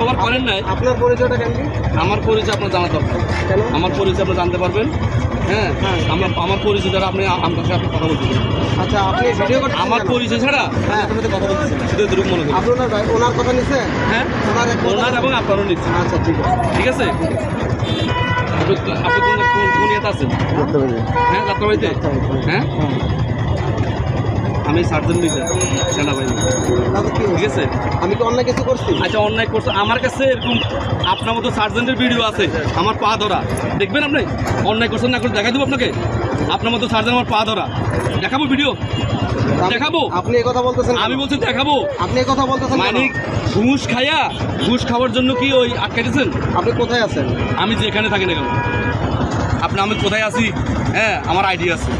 খবর করেন নাই। আপনার পরিচয়টা কেন? আমার পরিচয় আপনার জানা দরকার। আমার পরিচয় আপনি জানতে পারবেন। হ্যাঁ, আমার পরিচয় ছাড়া আপনি আমার সাথে কথা বলতে পারেন। আচ্ছা, আপনি ভিডিও করতে আমার পরিচয় ছাড়া হ্যাঁ আপনার সাথে কথা বলতেছেন শুধু এরকম মনে করেন। আপনার ভাই ওনার কথা নিছে? হ্যাঁ, ওনার এবং আপনারও নিচ্ছে। আচ্ছা ঠিক আছে, ঠিক আছে। আপনি কোন ইয়েতে আছেন? হ্যাঁ, যাত্রাবাড়িতে। হ্যাঁ, আমি সার্জন মিজান, সেনাবাহিনী। ঠিক আছে। আমি কি অন্যায় কিছু করছি? আচ্ছা, অন্যায় করছে আমার কাছে এরকম আপনার মতো সার্জেন্টের ভিডিও আছে, আমার পা ধরা। দেখবেন আপনি অন্যায় করছেন না করে দেখাই দেবো আপনাকে। আপনার মতো সার্জেন্ট আমার পা ধরা দেখাবো, ভিডিও দেখাবো। আপনি এই কথা বলতেছেন? আমি বলছি দেখাবো। আপনি এই কথা বলতেছেন মানে ঘুষ খাইয়া, ঘুষ খাওয়ার জন্য কি ওই আটকাইতেছেন? আপনি কোথায় আছেন? আমি যেখানে থাকি না কেন, আমি কোথায় আছি, হ্যাঁ আমার আইডি আছে,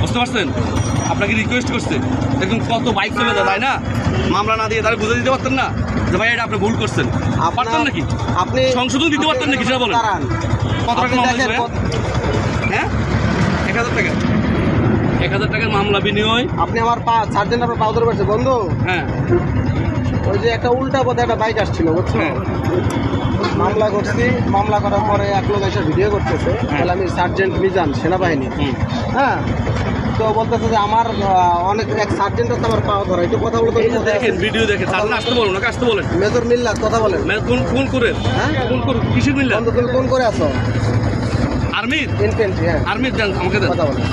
বুঝতে পারছেন? আপনাকে রিকোয়েস্ট করছে, দেখুন কত বাইক চলে যায়, তাই না? মামলা না দিয়ে তারা বুঝে দিতে পারতেন না যে ভাই এটা আপনি ভুল করছেন? পারতেন নাকি? আপনি সংশোধন দিতে পারতেন নাকি সেটা বলেন। কত টাকা মামলা ছিল? হ্যাঁ, 1000 টাকা। 1000 টাকার মামলা বিনিময়। আপনি আমার সার্জেন্ট আপনার পাও ধরে পারছে বন্ধু। হ্যাঁ, ওই যে একটা উল্টা পথে একটা বাইক আসছিল, বুঝছো? হ্যাঁ। মামলা করছি, মামলা করার পরে এক লোক এসে ভিডিও করতেছে, তাহলে আমি সার্জেন্ট মিজান, সেনাবাহিনী। হ্যাঁ, তো বলতেছে যে আমার অনেক এক সার্জেন্ট হচ্ছে আমার পাও ধরা। একটু কথা বলতে দেখেন, ভিডিও দেখে তাহলে আসতে বলুন, ওকে আসতে বলেন। মেজর মিল্লাত কথা বলেন। কোন করে? হ্যাঁ, কোন করে? কিসের মিল্লা? বন্ধু তুমি কোন করে আছো? আর্মির। ইনফেন্ট্রি। হ্যাঁ, আর্মির দেন, আমাকে দেন। কথা বলেন।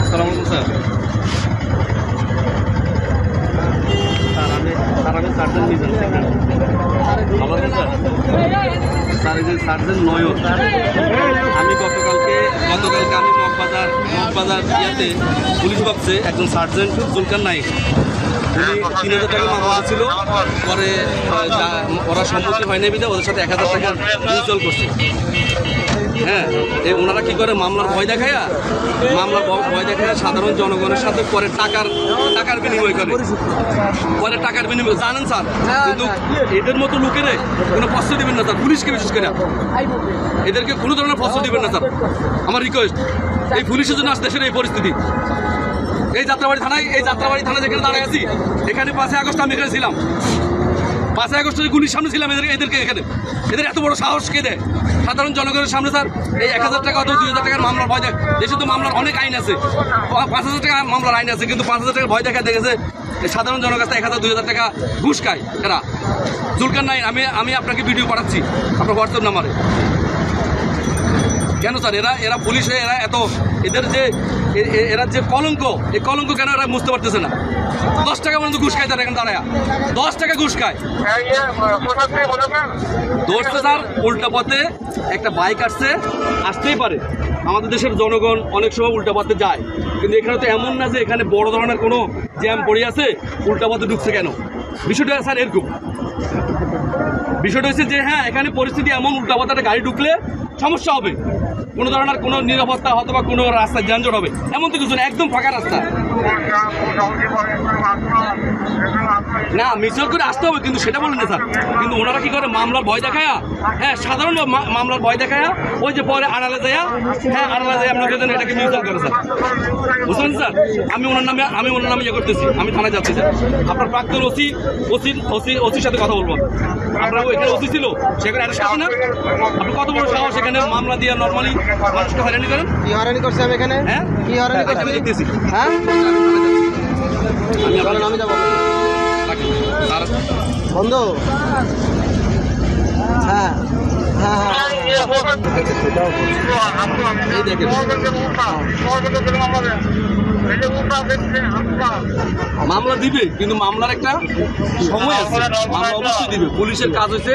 আসসালামু আলাইকুম স্যার। আমি সার্জেন্ট মিজান। ভালো আছেন স্যার? স্যার, এই যে সার্জেন্ট নয়ন, আমি গতকালকে আমি মগবাজার ইয়াতে পুলিশ বক্সে একজন সার্জেন্ট জুলকার নাইক, উনি 3000 টাকা মামলা ছিল, পরে ওরা সম্মতি হয়নি বিধে ওদের সাথে 1000 টাকা মিউচুয়াল করছে। হ্যাঁ, ওনারা কি করে মামলার ভয় দেখায়া সাধারণ জনগণের সাথে পরে টাকার বিনিময় করে, পরে টাকার বিনিময় জানেন স্যার। কিন্তু এদের মতো লোকেরে কোনো প্রশ্ন দিবেন না স্যার, পুলিশকে বিশেষ করে এদেরকে কোনো ধরনের প্রশ্ন দিবেন না স্যার, আমার রিকোয়েস্ট। এই পুলিশের জন্য আজ দেশের এই পরিস্থিতি। এই যাত্রাবাড়ি থানা যেখানে দাঁড়ায় আছি, এখানে 5ই আগস্ট আমি এখানে ছিলাম। 5ই আগস্টের গুলির সামনে ছিলাম। এদেরকে এখানে এদের এত বড় সাহস কে দেয় সাধারণ জনগণের সামনে স্যার? এই 1000 টাকা অথবা 2000 টাকার মামলার ভয় দেয়। দেশে তো মামলার অনেক আইন আছে, 5000 টাকা মামলার আইন আছে, কিন্তু 5000 টাকার ভয় দেখা দেখেছে সাধারণ জনের কাছে 1000-2000 টাকা ঘুষ খায় এরা। জুলকার নাইক, আমি আপনাকে ভিডিও পাঠাচ্ছি আপনার হোয়াটসঅ্যাপ নাম্বারে। কেন স্যার এরা পুলিশ হয়ে এরা যে কলঙ্ক, এই কলঙ্ক কেন এরা বুঝতে পারতেছে না? 10 টাকা পর্যন্ত ঘুষ খায় তারা এখানে দাঁড়ায়, 10 টাকা ঘুষ খায়। ধরছে স্যার উল্টা পথে একটা বাইক আসতেই পারে। আমাদের দেশের জনগণ অনেক সময় উল্টা পথে যায়, কিন্তু এখানে তো এমন না যে এখানে বড় ধরনের কোনো জ্যাম পড়ে আছে, উল্টা পথে ঢুকছে কেন? বিষয়টা স্যার এরকম। বিষয়টা হচ্ছে যে হ্যাঁ, এখানে পরিস্থিতি এমন, উল্টা পথে একটা গাড়ি ঢুকলে সমস্যা হবে, কোনো ধরনের কোনো নিরাপত্তা হয়তো বা কোনো রাস্তায় যানজট হবে, এমন তো কিছু না, একদম ফাঁকা রাস্তা। না, মিছিল করে আসতে হবে, কিন্তু সেটা বলেন না স্যার। কিন্তু ওনারা কি করে মামলার ভয় দেখায়া, হ্যাঁ সাধারণ মামলার ভয় দেখায়া ওই যে পরে আড়ালে যায়, হ্যাঁ আড়ালে যায় আপনাকে এটাকে মিউচুয়াল করে স্যার, বুঝলেন স্যার? আমি ওনার নামে ইয়ে করতেছি, আমি থানায় যাচ্ছি স্যার। আপনার প্রাক্তন ওসির সাথে কথা বলবো। আপনার এখানে ওসি ছিল, সেখানে অ্যারেস্ট করছে না? আপনি কত বড় সাহস এখানে মামলা দিয়ে নর্মালি মানুষকে হয়রানি করেন? কি হয়রানি করছি আমি এখানে? হ্যাঁ, কি হয়রানি করছি আমি দেখতেছি। হ্যাঁ, আমি যাবো বন্ধু। হ্যাঁ হ্যাঁ হ্যাঁ, এই দেখেন মামলা দিবে, কিন্তু মামলার একটা সময় আছে, মামলা অবশ্যই দিবে। পুলিশের কাজ হচ্ছে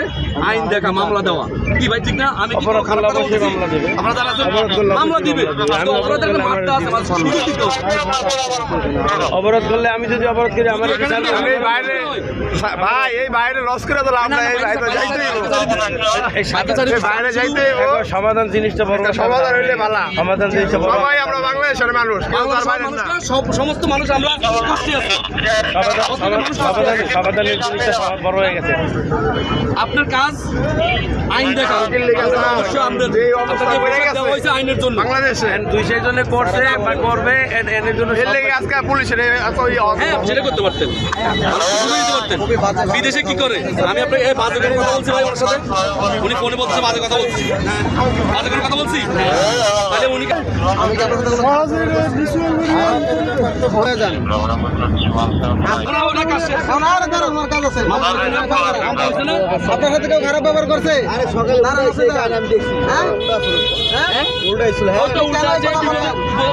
আইন দেখা, মামলা দেওয়া। কি ভাই ঠিক না? আমি কি খারাপ কথা বলছি? আপনারা যারা আছেন মামলা দিবে, তো অপরাধের একটা মাত্রা আছে, অবরোধ করলে আমি যদি অবরোধ করি আমার ভাই এই বাইরে লস করে তো লাভ নাই, বাইরে যাইতে সমাধান জিনিসটা বড়, সমাধান হইলে ভালো, সমাধান জিনিসটা বড়। সবাই আমরা বাংলাদেশের মানুষ, মানুষরা সমস্ত মানুষ আমরা কষ্টে আছি। বড় হয়ে গেছে। আপনার কাজ আইন দেখা, অবশ্যই আপনাদের আপনাকে পোশাক দেওয়া হয়েছে আইনের জন্য। বাংলাদেশে দুই জনে করছে বা করবে এর জন্য এর লেগে আজকে পুলিশের হ্যাঁ সেটা করতে পারতেন, শুরু দিতে পারতেন। বিদেশে কি করে আমি আপনাকে এই বাজে করে কথা বলছি ভাই ওর সাথে, উনি ফোনে বলছে বাজে কথা বলছি, বাজে করে কথা বলছি, তাহলে উনি আমি কি আপনার সাথে ভরে যান আপনারা ওনার কাছে এখন আর দাঁড়ান, আমার কাজ আছে। আপনার সাথে কেউ খারাপ ব্যবহার করছে? দাঁড়ান, আছে দাঁড়ান। হ্যাঁ? হ্যাঁ?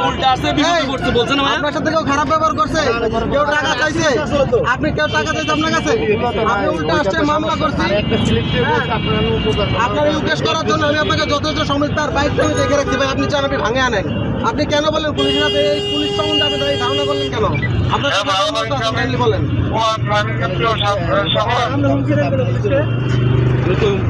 উল্টা আসছে বিপদে পড়ছে বলছে না ভাইয়া? আপনার সাথে কেউ খারাপ ব্যবহার করছে? কেউ টাকা চাইছে? আপনি কেউ টাকা চাইছে আপনার কাছে? আপনি উল্টা আসছে, মামলা করছি। হ্যাঁ? আপনার ইউকেশ করার জন্য আমি আপনাকে যথেষ্ট সময় তার বাইকটা আমি দেখে রাখছি ভাই, আপনি চান আপনি ভাঙে আনেন। আপনি কেন বলেন পুলিশের হাতে এই পুলিশ সম্বন্ধে আপনি এই ধারণা করলেন কেন? আপনার সাথে বলেন।